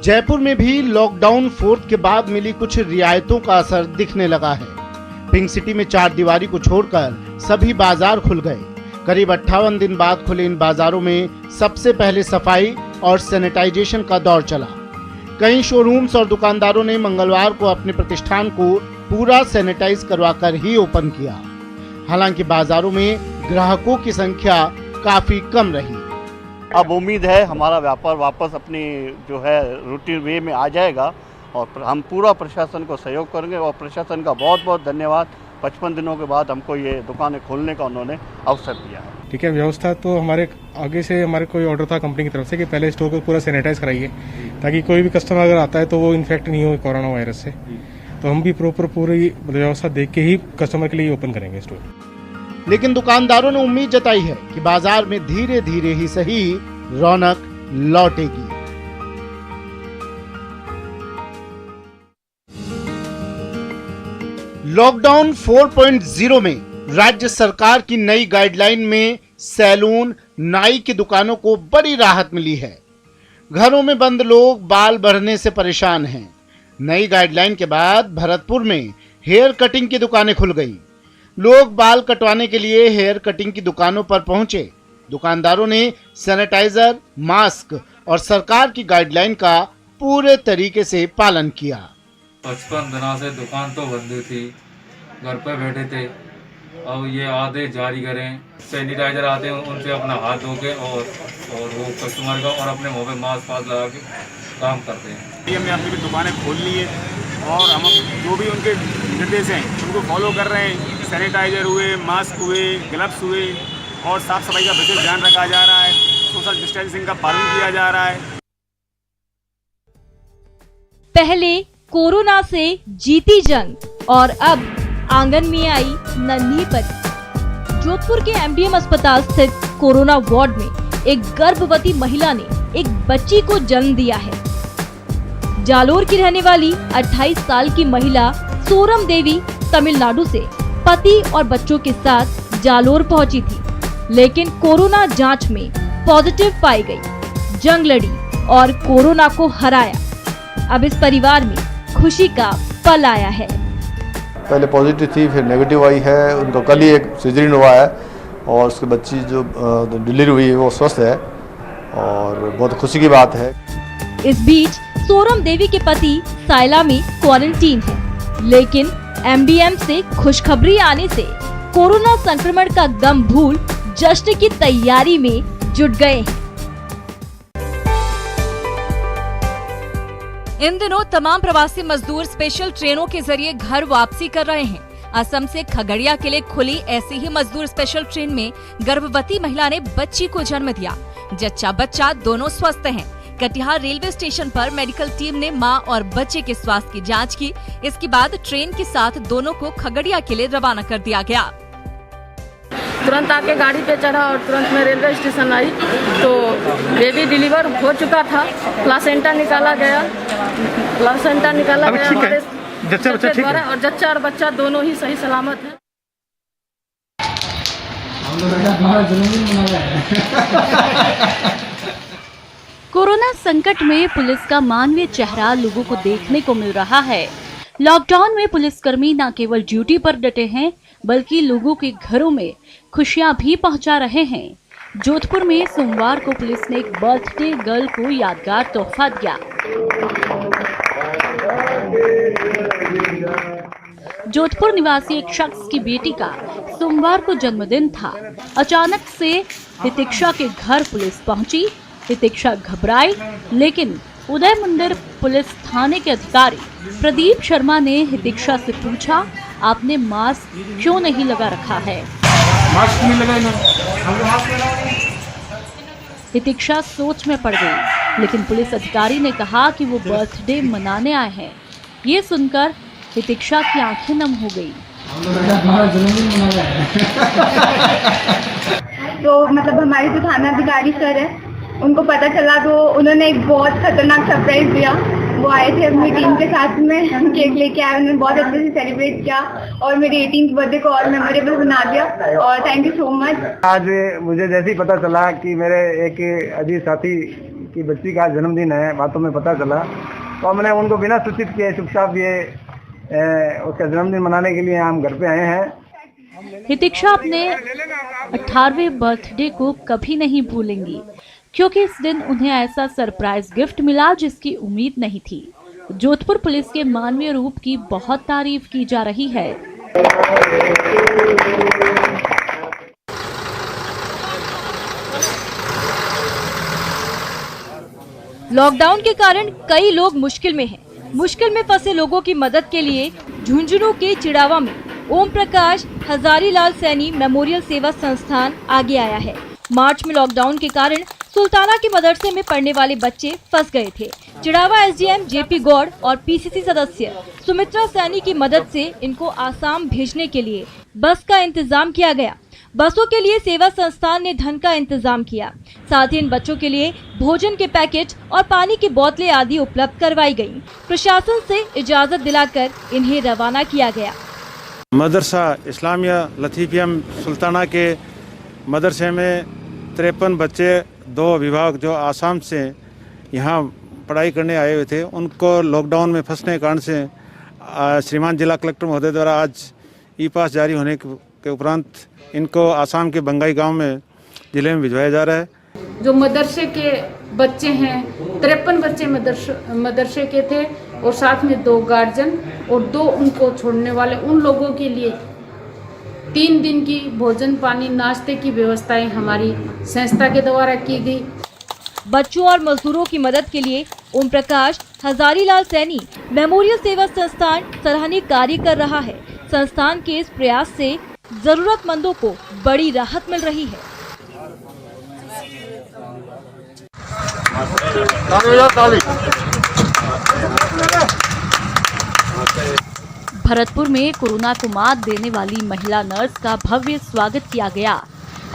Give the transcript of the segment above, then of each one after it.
जयपुर में भी लॉकडाउन 4 के बाद मिली कुछ रियायतों का असर दिखने लगा है। पिंक सिटी में 4 दीवारी को छोड़कर सभी बाजार खुल गए। करीब 58 दिन बाद खुले इन बाजारों में सबसे पहले सफाई और सैनिटाइजेशन का दौर चला। कई शोरूम्स और दुकानदारों ने मंगलवार को अपने प्रतिष्ठान को पूरा सैनिटाइज करवाकर ही ओपन किया। हालांकि बाजारों में ग्राहकों की संख्या काफी कम रही। अब उम्मीद है हमारा व्यापार वापस अपनी जो है रूटीन वे में आ जाएगा और हम पूरा प्रशासन को सहयोग करेंगे और प्रशासन का बहुत बहुत धन्यवाद। 55 दिनों के बाद हमको ये दुकानें खोलने का उन्होंने अवसर दिया है। ठीक है, व्यवस्था तो हमारे आगे से हमारे कोई ऑर्डर था कंपनी की तरफ से कि पहले स्टोर को पूरा सैनिटाइज कराइए ताकि कोई भी कस्टमर अगर आता है तो वो इन्फेक्ट नहीं हो कोरोना वायरस से। तो हम भी पूरी व्यवस्था देख के ही कस्टमर के लिए ओपन करेंगे स्टोर। लेकिन दुकानदारों ने उम्मीद जताई है कि बाजार में धीरे धीरे ही सही रौनक लौटेगी। लॉकडाउन 4.0 में राज्य सरकार की नई गाइडलाइन में सैलून, नाई की दुकानों को बड़ी राहत मिली है। घरों में बंद लोग बाल बढ़ने से परेशान हैं। नई गाइडलाइन के बाद भरतपुर में हेयर कटिंग की दुकानें खुल गई। लोग बाल कटवाने के लिए हेयर कटिंग की दुकानों पर पहुंचे। दुकानदारों ने सैनिटाइजर, मास्क और सरकार की गाइडलाइन का पूरे तरीके से पालन किया। 55 दिनों से दुकान तो बंद थी, घर पे बैठे थे। अब ये आधे जारी करें, सैनिटाइजर आते हैं उनसे अपना हाथ धो के और वो कस्टमर का और अपने मुंह पे मास्क लगा के काम करते हैं। हमने अपनी भी दुकानें खोल ली है और हम जो भी उनके निर्देश हैं उनको फॉलो कर रहे हैं। सैनिटाइजर हुए, मास्क हुए, ग्लव्स हुए और साफ सफाई का विशेष ध्यान रखा जा रहा है। सोशल डिस्टेंसिंग का पालन किया जा रहा है। पहले कोरोना से जीती जंग और अब आंगन में आई नन्ही परी। जोधपुर के एमडीएम अस्पताल स्थित कोरोना वार्ड में एक गर्भवती महिला ने एक बच्ची को जन्म दिया है। जालोर की रहने वाली 28 साल की महिला सोरम देवी तमिलनाडु से पति और बच्चों के साथ जालोर पहुंची थी, लेकिन कोरोना जांच में पॉजिटिव पाई गई। जंग लड़ी और कोरोना को हराया। अब इस परिवार में खुशी का पल आया है। पहले पॉजिटिव थी, फिर नेगेटिव आई है। उनको कल ही एक सिजरीन हुआ है और उसकी बच्ची जो डिलीवरी हुई है वो स्वस्थ है और बहुत खुशी की बात है। इस बीच सोरम देवी के पति सायला में क्वारंटीन है, लेकिन एमडीएम से खुशखबरी आने से कोरोना संक्रमण का गम भूल जश्न की तैयारी में जुट गए हैं। इन दिनों तमाम प्रवासी मजदूर स्पेशल ट्रेनों के जरिए घर वापसी कर रहे हैं। असम से खगड़िया के लिए खुली ऐसी ही मजदूर स्पेशल ट्रेन में गर्भवती महिला ने बच्ची को जन्म दिया। जच्चा बच्चा दोनों स्वस्थ हैं। कटिहार रेलवे स्टेशन पर मेडिकल टीम ने मां और बच्चे के स्वास्थ्य की जांच की। इसके बाद ट्रेन के साथ दोनों को खगड़िया के लिए रवाना कर दिया गया। तुरंत आके गाड़ी पे चढ़ा और तुरंत मैं रेलवे स्टेशन आई तो बेबी डिलीवर हो चुका था। प्लासेंटा निकाला गया हमारे जच्चा द्वारा और जच्चा और बच्चा दोनों ही सही सलामत है। कोरोना संकट में पुलिस का मानवीय चेहरा लोगों को देखने को मिल रहा है। लॉकडाउन में पुलिसकर्मी न केवल ड्यूटी पर डटे हैं बल्कि लोगों के घरों में खुशियां भी पहुंचा रहे हैं। जोधपुर में सोमवार को पुलिस ने एक बर्थडे गर्ल को यादगार तोहफा दिया। जोधपुर निवासी एक शख्स की बेटी का सोमवार को जन्मदिन था। अचानक से हितिक्षा के घर पुलिस पहुंची। हितिक्षा घबराई, लेकिन उदय मंदिर पुलिस थाने के अधिकारी प्रदीप शर्मा ने हितिक्षा से पूछा, आपने मास्क क्यों नहीं लगा रखा है? मास्क नहीं लगाया ना। हितिक्षा सोच में पड़ गई, लेकिन पुलिस अधिकारी ने कहा कि वो बर्थडे मनाने आए हैं। ये सुनकर हितिक्षा की आंखें नम हो गई। तो मतलब हमारे जो थाना अधिकारी सर है उनको पता चला तो उन्होंने एक बहुत खतरनाक सरप्राइज दिया। वो आए थे अपनी टीम के साथ में, केक लेके आए। उन्होंने बहुत अच्छे से सेलिब्रेट किया और मेरे 18th बर्थडे को और मेमोरेबल बना दिया और थैंक यू सो मच। आज मुझे जैसे ही पता चला कि मेरे एक अजीज साथी कि बच्ची का जन्मदिन है, बातों में पता चला, तो हमने उनको बिना सूचित किए चुपचाप ये उसका जन्मदिन मनाने के लिए हम घर पे आए हैं। हितिक्षा अपने 18वें बर्थडे को कभी नहीं भूलेंगी, क्योंकि इस दिन उन्हें ऐसा सरप्राइज गिफ्ट मिला जिसकी उम्मीद नहीं थी। जोधपुर पुलिस के मानवीय रूप की बहुत तारीफ की जा रही है। लॉकडाउन के कारण कई लोग मुश्किल में हैं। मुश्किल में फंसे लोगों की मदद के लिए झुंझुनू के चिड़ावा में ओम प्रकाश हजारीलाल सैनी मेमोरियल सेवा संस्थान आगे आया है। मार्च में लॉकडाउन के कारण सुल्ताना के मदरसे में पढ़ने वाले बच्चे फंस गए थे। चिड़ावा एसडीएम जेपी गौड़ और पीसीसी सदस्य सुमित्रा सैनी की मदद से इनको आसाम भेजने के लिए बस का इंतजाम किया गया। बसों के लिए सेवा संस्थान ने धन का इंतजाम किया। साथ ही इन बच्चों के लिए भोजन के पैकेट और पानी की बोतलें आदि उपलब्ध करवाई गयी। प्रशासन से इजाजत दिलाकर इन्हें रवाना किया गया। मदरसा इस्लामिया लतीफियम सुल्ताना के मदरसे में 53 बच्चे, 2 अभिभावक जो आसाम से यहाँ पढ़ाई करने आए हुए थे, उनको लॉकडाउन में फंसने के कारण से श्रीमान जिला कलेक्टर महोदय द्वारा आज ई पास जारी होने के उपरांत इनको आसाम के बंगाई गांव में जिले में भिजवाया जा रहा है। जो मदरसे के बच्चे हैं, 53 बच्चे मदरसे के थे और साथ में 2 गार्जियन और 2 उनको छोड़ने वाले, उन लोगों के लिए 3 दिन की भोजन पानी नाश्ते की व्यवस्थाएं हमारी संस्था के द्वारा की गई। बच्चों और मजदूरों की मदद के लिए ओम प्रकाश हजारीलाल सैनी मेमोरियल सेवा संस्थान सराहनीय कार्य कर रहा है। संस्थान के इस प्रयास से जरूरतमंदों को बड़ी राहत मिल रही है। भरतपुर में कोरोना को मात देने वाली महिला नर्स का भव्य स्वागत किया गया।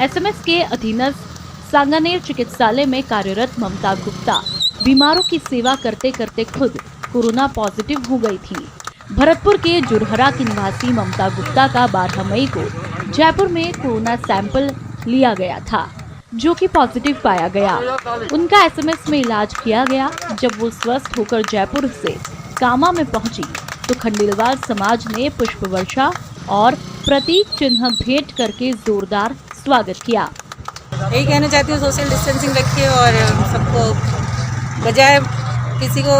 एसएमएस के अधीनस्थ सांगानेर चिकित्सालय में कार्यरत ममता गुप्ता बीमारों की सेवा करते करते खुद कोरोना पॉजिटिव हो गई थी। भरतपुर के जुरहरा की निवासी ममता गुप्ता का 12 मई को जयपुर में कोरोना सैंपल लिया गया था, जो कि पॉजिटिव पाया गया। उनका एसएमएस में इलाज किया गया। जब वो स्वस्थ होकर जयपुर से कामा में पहुंची तो खंडेलवाल समाज ने पुष्प वर्षा और प्रतीक चिन्ह भेंट करके जोरदार स्वागत किया। यही कहना चाहती हूँ, सोशल डिस्टेंसिंग रखिए और सबको बजाय किसी को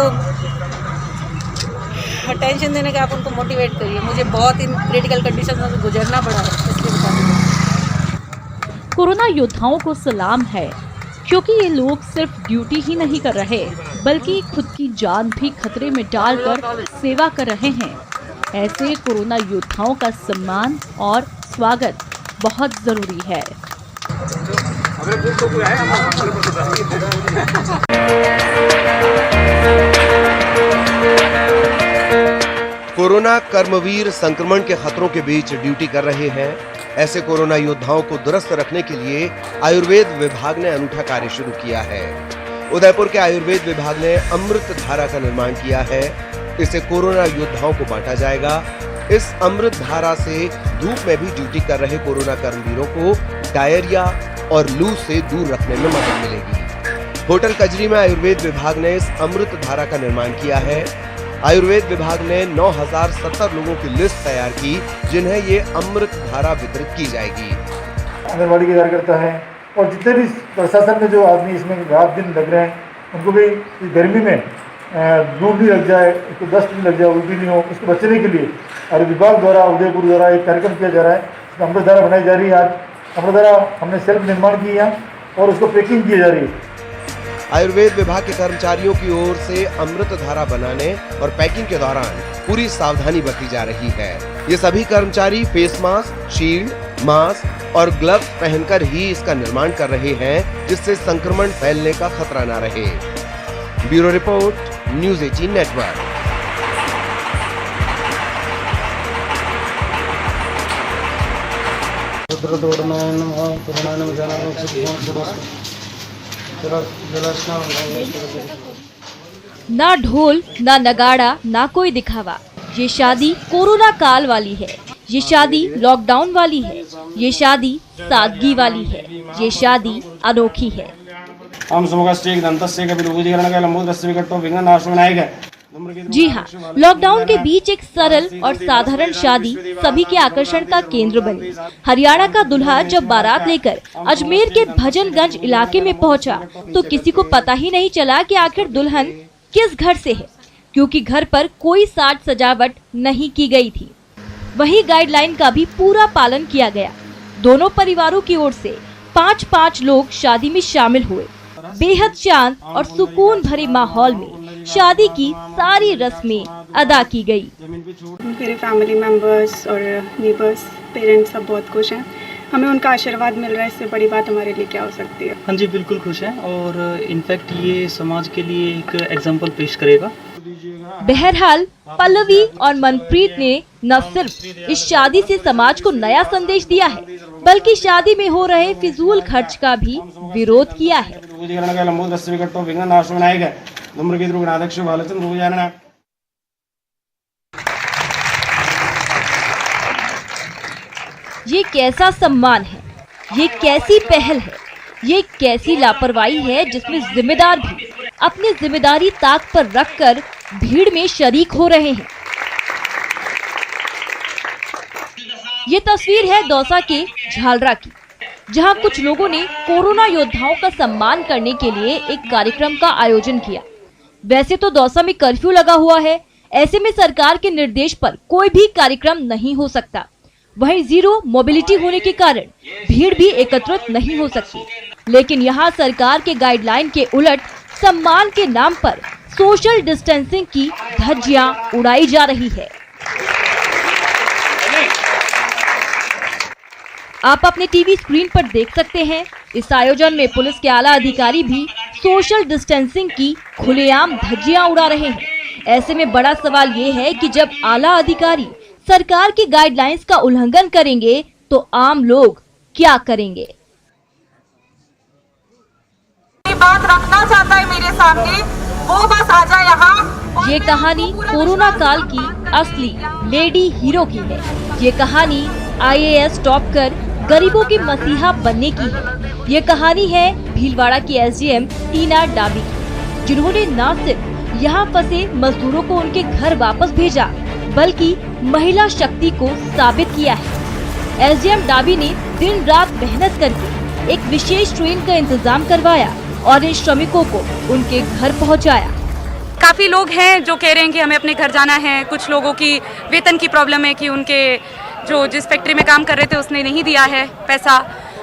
टेंशन देने का आप उनको मोटिवेट करिए। मुझे बहुत इन क्रिटिकल कंडीशन में गुजरना पड़ा है, इसलिए बता दूँ। कोरोना योद्धाओं को सलाम है, क्योंकि ये लोग सिर्फ ड्यूटी ही नहीं कर रहे बल्कि खुद की जान भी खतरे में डालकर सेवा कर रहे हैं। ऐसे कोरोना योद्धाओं का सम्मान और स्वागत बहुत जरूरी है। कोरोना कर्मवीर संक्रमण के खतरों के बीच ड्यूटी कर रहे हैं। ऐसे कोरोना योद्धाओं को दुरुस्त रखने के लिए आयुर्वेद विभाग ने अनूठा कार्य शुरू किया है। उदयपुर के आयुर्वेद विभाग ने अमृत धारा का निर्माण किया है। इसे कोरोना योद्धाओं को बांटा जाएगा। इस अमृत धारा से धूप में भी ड्यूटी कर रहे कोरोना कर्मवीरों को डायरिया और लू से दूर रखने में मदद मिलेगी। होटल कजरी में आयुर्वेद विभाग ने इस अमृत धारा का निर्माण किया है। आयुर्वेद विभाग ने 9070 लोगों की लिस्ट तैयार की, जिन्हें ये अमृत धारा वितरित की जाएगी। आंगनबाड़ी के कार्यकर्ता है और जितने भी प्रशासन में जो आदमी इसमें रात दिन लग रहे हैं, उनको भी गर्मी में धूप भी लग जाए, उसको दस्त भी लग जाए, उल्टी नहीं हो, उसको बचने के लिए और विभाग द्वारा उदयपुर द्वारा एक कार्यक्रम किया जा रहा है। अमृत धारा बनाई जा रही है। आज अमृत धारा हमने सेल्फ निर्माण की है और उसको पैकिंग की जा रही है। आयुर्वेद विभाग के कर्मचारियों की ओर से अमृत धारा बनाने और पैकिंग के दौरान पूरी सावधानी बरती जा रही है। ये सभी कर्मचारी फेस मास्क, शील्ड, मास्क और ग्लव्स पहनकर ही इसका निर्माण कर रहे हैं, जिससे संक्रमण फैलने का खतरा न रहे। Bureau report, news 18 network. ना ढोल, ना नगाड़ा, ना कोई दिखावा। ये शादी कोरोना काल वाली है। ये शादी लॉकडाउन वाली है। ये शादी सादगी वाली है। ये शादी अनोखी है। हम समगस्टेक दंतस्य कपिलभूतिकरण का लंबोदरस्य विकटो विघ्ननाशो विनायक। जी हाँ, लॉकडाउन के बीच एक सरल और साधारण शादी सभी के आकर्षण का केंद्र बनी। हरियाणा का दूल्हा जब बारात लेकर अजमेर के भजनगंज इलाके में पहुंचा, तो किसी को पता ही नहीं चला कि आखिर दुल्हन किस घर से है, क्योंकि घर पर कोई साज सजावट नहीं की गई थी। वही गाइडलाइन का भी पूरा पालन किया गया। दोनों परिवारों की ओर से 5-5 लोग शादी में शामिल हुए। बेहद शांत और सुकून भरे माहौल में शादी की सारी रस्में अदा की गई। मेरे फैमिली मेंबर्स और नेबर्स, पेरेंट्स सब बहुत खुश हैं। हमें उनका आशीर्वाद मिल रहा है, इससे बड़ी बात हमारे लिए क्या हो सकती है। हाँ जी, बिल्कुल खुश हैं और इनफैक्ट ये समाज के लिए एक एग्जाम्पल पेश करेगा। बहरहाल पल्लवी और मनप्रीत ने न सिर्फ इस शादी से समाज को नया संदेश दिया है, बल्कि शादी में हो रहे फिजूल खर्च का भी विरोध किया है। ये कैसा सम्मान है, ये कैसी पहल है, ये कैसी लापरवाही है जिसमें जिम्मेदार भी अपनी जिम्मेदारी ताक पर रखकर भीड़ में शरीक हो रहे हैं। ये तस्वीर है दौसा के झालरा की, जहां कुछ लोगों ने कोरोना योद्धाओं का सम्मान करने के लिए एक कार्यक्रम का आयोजन किया। वैसे तो दौसा में कर्फ्यू लगा हुआ है, ऐसे में सरकार के निर्देश पर कोई भी कार्यक्रम नहीं हो सकता। वहीं जीरो मोबिलिटी होने के कारण भीड़ भी एकत्रित नहीं हो सकती। लेकिन यहाँ सरकार के गाइडलाइन के उलट सम्मान के नाम पर सोशल डिस्टेंसिंग की धज्जियां उड़ाई जा रही है। आप अपने टीवी स्क्रीन पर देख सकते हैं, इस आयोजन में पुलिस के आला अधिकारी भी सोशल डिस्टेंसिंग की खुलेआम धज्जियां उड़ा रहे हैं। ऐसे में बड़ा सवाल ये है कि जब आला अधिकारी सरकार की गाइडलाइंस का उल्लंघन करेंगे तो आम लोग क्या करेंगे। बात रखना चाहता है मेरे सामने, वो बस आ जाए यहाँ। ये कहानी कोरोना काल की असली लेडी हीरो की है। ये कहानी IAS टॉप कर गरीबों की मसीहा बनने की है। ये कहानी है भीलवाड़ा की SDM टीना डाबी की, जिन्होंने न सिर्फ यहाँ फंसे मजदूरों को उनके घर वापस भेजा, बल्कि महिला शक्ति को साबित किया है। SDM डाबी ने दिन रात मेहनत करके एक विशेष ट्रेन का इंतजाम करवाया और इन श्रमिकों को उनके घर पहुंचाया। काफ़ी लोग हैं जो कह रहे हैं कि हमें अपने घर जाना है। कुछ लोगों की वेतन की प्रॉब्लम है कि उनके जो जिस फैक्ट्री में काम कर रहे थे उसने नहीं दिया है पैसा।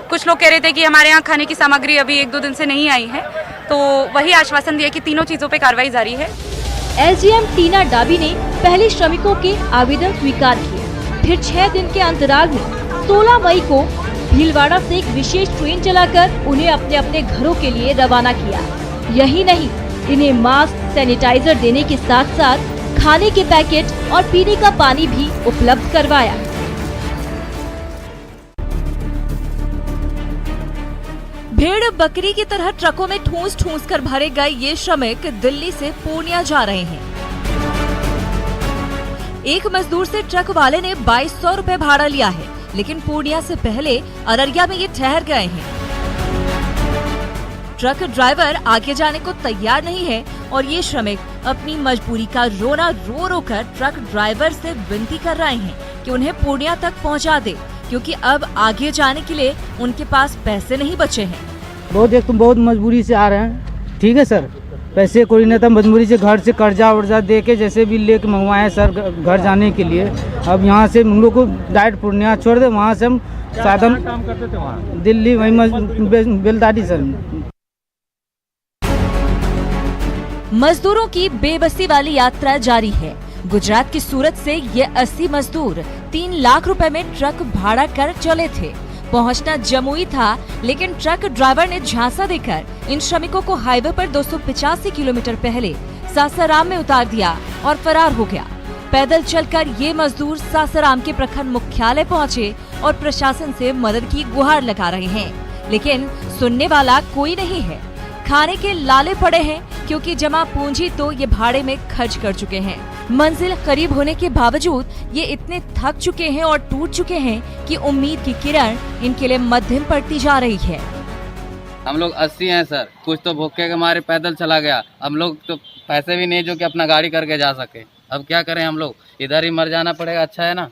कुछ लोग कह रहे थे कि हमारे यहाँ खाने की सामग्री अभी 1-2 दिन से नहीं आई है। तो वही आश्वासन दिया कि तीनों चीज़ों पे कार्रवाई जारी है। SDM टीना डाबी ने पहले श्रमिकों के आवेदन स्वीकार किए, फिर 6 दिन के अंतराल में 16 मई को भीलवाड़ा से एक विशेष ट्रेन चलाकर उन्हें अपने अपने घरों के लिए रवाना किया। यही नहीं, इन्हें मास्क, सैनिटाइजर देने के साथ साथ खाने के पैकेट और पीने का पानी भी उपलब्ध करवाया। भेड़ बकरी की तरह ट्रकों में ठूंस कर भरे गए ये श्रमिक दिल्ली से पूर्णिया जा रहे हैं। एक मजदूर से ट्रक वाले ने 2200 रुपए भाड़ा लिया है, लेकिन पूर्णिया से पहले अररिया में ये ठहर गए हैं। ट्रक ड्राइवर आगे जाने को तैयार नहीं है और ये श्रमिक अपनी मजबूरी का रोना रो रो कर ट्रक ड्राइवर से विनती कर रहे हैं कि उन्हें पूर्णिया तक पहुंचा दे, क्योंकि अब आगे जाने के लिए उनके पास पैसे नहीं बचे हैं। बहुत मजबूरी से आ रहे हैं। ठीक है सर, पैसे कोई नहीं था, मजबूरी से घर से कर्जा वर्जा दे के जैसे भी लेके मंगवाए सर घर जाने के लिए। अब यहाँ से हम लोग को डायरेक्ट पूर्णिया छोड़ दे, वहाँ से हम साधन काम करते थे वहाँ दिल्ली, वही बेलदारी सर। मजदूरों की बेबसी वाली यात्रा जारी है। गुजरात की सूरत से ये 80 मजदूर 3 लाख रुपए में ट्रक भाड़ा कर चले थे। पहुंचना जमुई था, लेकिन ट्रक ड्राइवर ने झांसा देकर इन श्रमिकों को हाईवे पर 285 किलोमीटर पहले सासाराम में उतार दिया और फरार हो गया। पैदल चलकर ये मजदूर सासाराम के प्रखंड मुख्यालय पहुंचे और प्रशासन से मदद की गुहार लगा रहे हैं, लेकिन सुनने वाला कोई नहीं है। खाने के लाले पड़े हैं, क्योंकि जमा पूंजी तो ये भाड़े में खर्च कर चुके हैं। मंजिल करीब होने के बावजूद ये इतने थक चुके हैं और टूट चुके हैं कि उम्मीद की किरण इनके लिए मध्यम पड़ती जा रही है। हम लोग 80 हैं सर, कुछ तो भूखे के मारे पैदल चला गया। हम लोग तो पैसे भी नहीं जो कि अपना गाड़ी करके जा सके। अब क्या करें, हम लोग इधर ही मर जाना पड़ेगा, अच्छा है ना।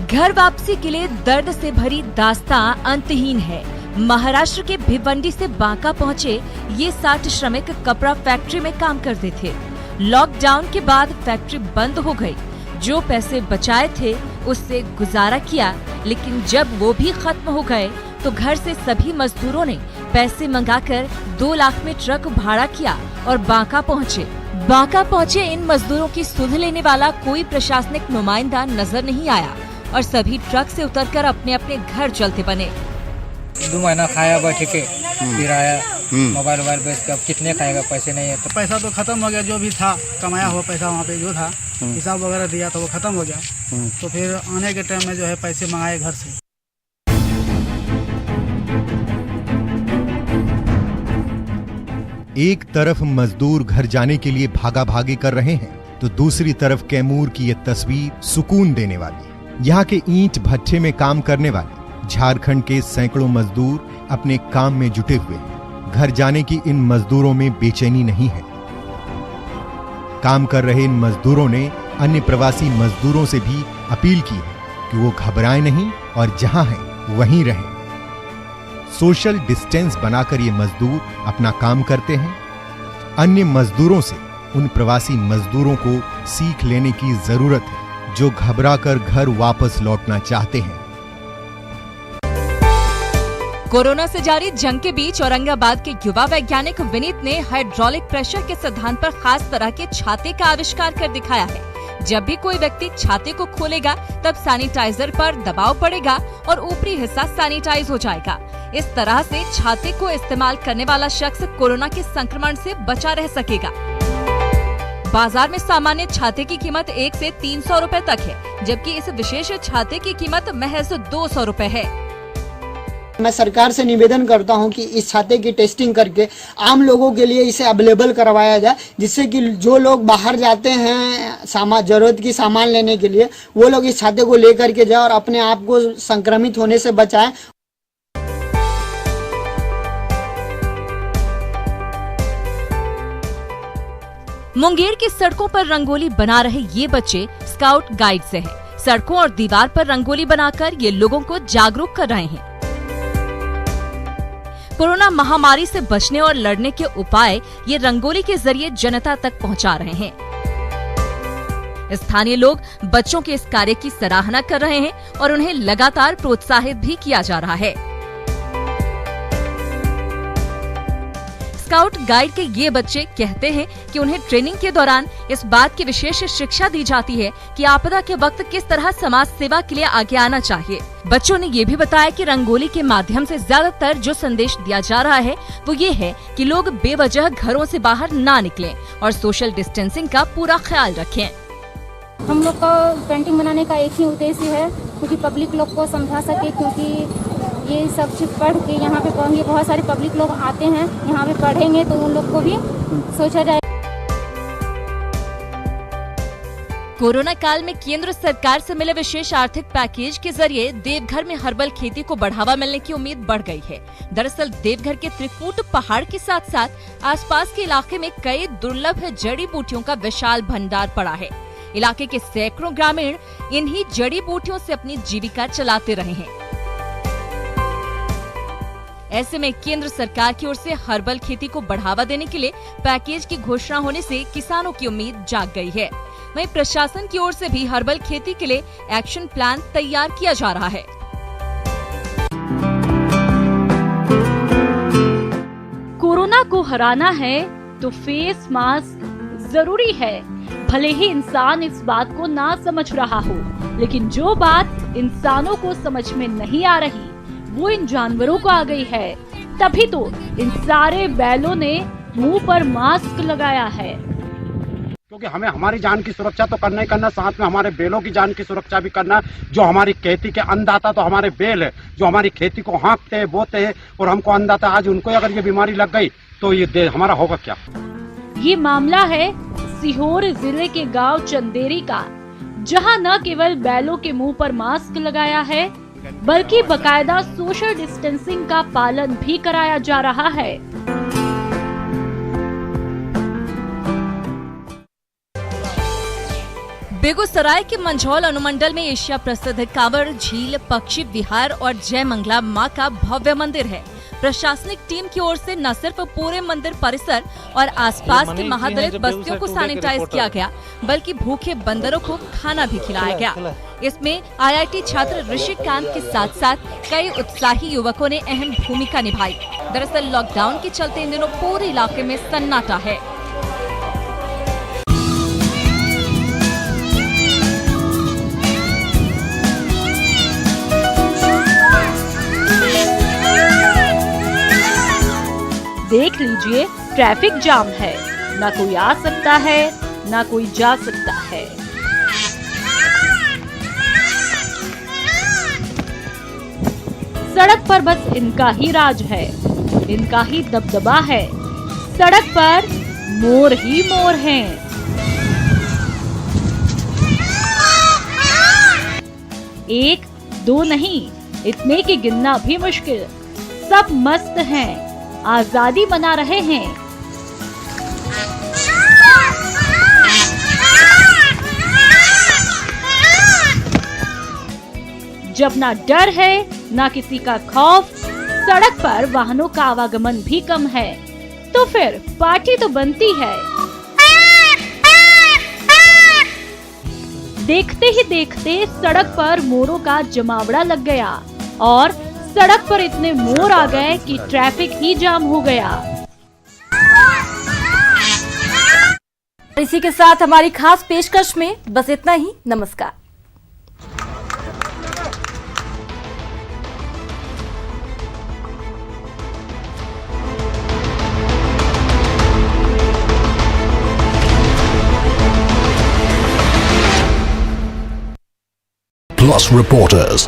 घर वापसी के लिए दर्द से भरी दास्तां अंतहीन है। महाराष्ट्र के भिवंडी से बांका पहुंचे ये 60 श्रमिक कपड़ा फैक्ट्री में काम करते थे। लॉकडाउन के बाद फैक्ट्री बंद हो गई। जो पैसे बचाए थे उससे गुजारा किया, लेकिन जब वो भी खत्म हो गए तो घर से सभी मजदूरों ने पैसे मंगाकर 2 लाख में ट्रक भाड़ा किया और बांका पहुंचे। बांका पहुंचे इन मजदूरों की सुध लेने वाला कोई प्रशासनिक नुमाइंदा नजर नहीं आया और सभी ट्रक से उतरकर अपने अपने घर चलते बने। 2 महीना खाया बैठ के, फिर आया मोबाइल बेच के। अब कितने खाएगा, पैसे नहीं है तो पैसा तो खत्म हो गया। जो भी था कमाया हुआ पैसा वहाँ पे जो था हिसाब वगैरह दिया तो वो खत्म हो गया। तो फिर आने के टाइम में जो है पैसे मंगाए घर से। एक तरफ मजदूर घर जाने के लिए भागा भागी कर रहे हैं तो दूसरी तरफ कैमूर की ये तस्वीर सुकून देने वाली है। यहाँ के ईंट भट्ठे में काम करने वाले झारखंड के सैकड़ों मजदूर अपने काम में जुटे हुए हैं। घर जाने की इन मजदूरों में बेचैनी नहीं है। काम कर रहे इन मजदूरों ने अन्य प्रवासी मजदूरों से भी अपील की है कि वो घबराएं नहीं और जहां हैं वहीं रहें। सोशल डिस्टेंस बनाकर ये मजदूर अपना काम करते हैं। अन्य मजदूरों से उन प्रवासी मजदूरों को सीख लेने की जरूरत है जो घबराकर घर वापस लौटना चाहते हैं। कोरोना से जारी जंग के बीच औरंगाबाद के युवा वैज्ञानिक विनीत ने हाइड्रोलिक प्रेशर के सिद्धांत पर खास तरह के छाते का आविष्कार कर दिखाया है। जब भी कोई व्यक्ति छाते को खोलेगा तब सैनिटाइजर पर दबाव पड़ेगा और ऊपरी हिस्सा सैनिटाइज हो जाएगा। इस तरह से छाते को इस्तेमाल करने वाला शख्स कोरोना के संक्रमण से बचा रह सकेगा। बाजार में सामान्य छाते की कीमत 1 से 300 रुपए तक है, जबकि इस विशेष छाते की कीमत महज 200 रुपए है। मैं सरकार से निवेदन करता हूं कि इस छाते की टेस्टिंग करके आम लोगों के लिए इसे अवेलेबल करवाया जाए, जिससे कि जो लोग बाहर जाते हैं जरूरत की सामान लेने के लिए, वो लोग इस छाते को लेकर के जाए और अपने आप को संक्रमित होने से बचाएं। मुंगेर की सड़कों पर रंगोली बना रहे ये बच्चे स्काउट गाइड से हैं। सड़कों और दीवार पर रंगोली बनाकर ये लोगों को जागरूक कर रहे हैं। कोरोना महामारी से बचने और लड़ने के उपाय ये रंगोली के जरिए जनता तक पहुंचा रहे हैं। स्थानीय लोग बच्चों के इस कार्य की सराहना कर रहे हैं और उन्हें लगातार प्रोत्साहित भी किया जा रहा है। स्काउट गाइड के ये बच्चे कहते हैं कि उन्हें ट्रेनिंग के दौरान इस बात की विशेष शिक्षा दी जाती है कि आपदा के वक्त किस तरह समाज सेवा के लिए आगे आना चाहिए। बच्चों ने ये भी बताया कि रंगोली के माध्यम से ज्यादातर जो संदेश दिया जा रहा है वो ये है कि लोग बेवजह घरों से बाहर ना निकलें और सोशल डिस्टेंसिंग का पूरा ख्याल रखें। हम लोग का पेंटिंग बनाने का एक ही उद्देश्य है क्योंकि पब्लिक लोग को समझा सके, क्योंकि ये सब चीज पढ़ के यहाँ पे पढ़ेंगे, बहुत सारे पब्लिक लोग आते हैं यहाँ पे पढ़ेंगे तो उन लोग को भी सोचा जाए। कोरोना काल में केंद्र सरकार से मिले विशेष आर्थिक पैकेज के जरिए देवघर में हर्बल खेती को बढ़ावा मिलने की उम्मीद बढ़ गई है। दरअसल देवघर के त्रिकूट पहाड़ के साथ साथ आसपास के इलाके में कई दुर्लभ जड़ी बूटियों का विशाल भंडार पड़ा है। इलाके के सैकड़ों ग्रामीण इन्हीं जड़ी बूटियों से अपनी जीविका चलाते रहे हैं। ऐसे में केंद्र सरकार की ओर से हर्बल खेती को बढ़ावा देने के लिए पैकेज की घोषणा होने से किसानों की उम्मीद जाग गई है। वहीं प्रशासन की ओर से भी हर्बल खेती के लिए एक्शन प्लान तैयार किया जा रहा है। कोरोना को हराना है तो फेस मास्क जरूरी है। भले ही इंसान इस बात को ना समझ रहा हो, लेकिन जो बात इंसानों को समझ में नहीं आ रही वो इन जानवरों को आ गई है। तभी तो इन सारे बैलों ने मुंह पर मास्क लगाया है। क्योंकि हमें हमारी जान की सुरक्षा तो करना ही करना, साथ में हमारे बैलों की जान की सुरक्षा भी करना। जो हमारी खेती के अन्नदाता तो हमारे बैल है, जो हमारी खेती को हाँकते हैं, बोते हैं और हमको अन्नदाता। आज उनको अगर ये बीमारी लग गई तो ये हमारा होगा क्या। ये मामला है सीहोर जिले के गांव चंदेरी का, जहां न केवल बैलों के मुंह पर मास्क लगाया है बल्कि बकायदा सोशल डिस्टेंसिंग का पालन भी कराया जा रहा है। बेगूसराय के मंझौल अनुमंडल में एशिया प्रसिद्ध कांवड़ झील, पक्षी विहार और जय मंगला मां का भव्य मंदिर है। प्रशासनिक टीम की ओर से न सिर्फ पूरे मंदिर परिसर और आसपास की महादलित बस्तियों को सैनिटाइज किया गया, बल्कि भूखे बंदरों को खाना भी खिलाया गया। इसमें IIT छात्र ऋषिकांत के साथ साथ कई उत्साही युवकों ने अहम भूमिका निभाई। दरअसल लॉकडाउन के चलते इन दिनों पूरे इलाके में सन्नाटा है। देख लीजिए, ट्रैफिक जाम है, ना कोई आ सकता है ना कोई जा सकता है। सड़क पर बस इनका ही राज है, इनका ही दबदबा है। सड़क पर मोर ही मोर हैं। एक दो नहीं, इतने की गिनना भी मुश्किल। सब मस्त हैं, आजादी मना रहे हैं। जब ना डर है ना किसी का खौफ, सड़क पर वाहनों का आवागमन भी कम है, तो फिर पार्टी तो बनती है। देखते ही देखते सड़क पर मोरों का जमावड़ा लग गया और सड़क पर इतने मोर आ गए कि ट्रैफिक ही जाम हो गया। इसी के साथ हमारी खास पेशकश में बस इतना ही। नमस्कार। Plus Reporters